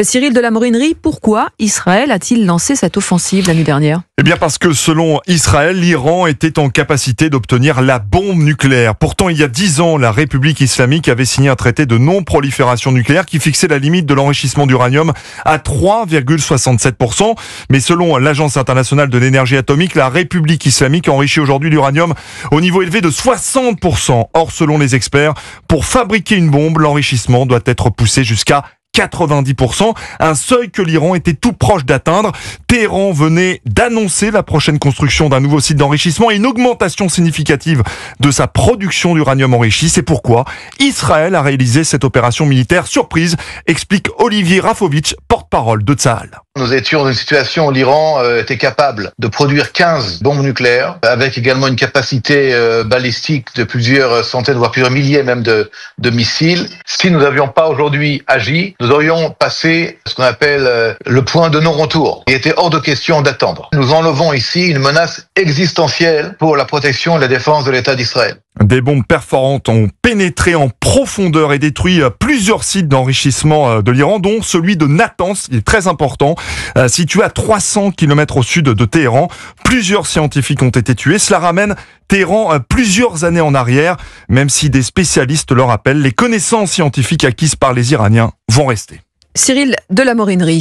Cyril de la Morinerie, pourquoi Israël a-t-il lancé cette offensive la nuit dernière ? Eh bien parce que selon Israël, l'Iran était en capacité d'obtenir la bombe nucléaire. Pourtant, il y a 10 ans, la République islamique avait signé un traité de non-prolifération nucléaire qui fixait la limite de l'enrichissement d'uranium à 3,67%. Mais selon l'Agence internationale de l'énergie atomique, la République islamique enrichit aujourd'hui l'uranium au niveau élevé de 60%. Or, selon les experts, pour fabriquer une bombe, l'enrichissement doit être poussé jusqu'à 90%, un seuil que l'Iran était tout proche d'atteindre. Téhéran venait d'annoncer la prochaine construction d'un nouveau site d'enrichissement et une augmentation significative de sa production d'uranium enrichi. C'est pourquoi Israël a réalisé cette opération militaire surprise, explique Olivier Rafovitch, porte-parole de Tsahal. Nous étions dans une situation où l'Iran était capable de produire 15 bombes nucléaires, avec également une capacité balistique de plusieurs centaines, voire plusieurs milliers même de missiles. Si nous n'avions pas aujourd'hui agi, nous aurions passé ce qu'on appelle le point de non-retour. Il était hors de question d'attendre. Nous enlevons ici une menace existentielle pour la protection et la défense de l'État d'Israël. Des bombes perforantes ont pénétré en profondeur et détruit plusieurs sites d'enrichissement de l'Iran, dont celui de Natanz, il est très important, situé à 300 km au sud de Téhéran. Plusieurs scientifiques ont été tués. Cela ramène Téhéran plusieurs années en arrière, même si des spécialistes le rappellent, les connaissances scientifiques acquises par les Iraniens vont rester. Cyril de la Morinerie.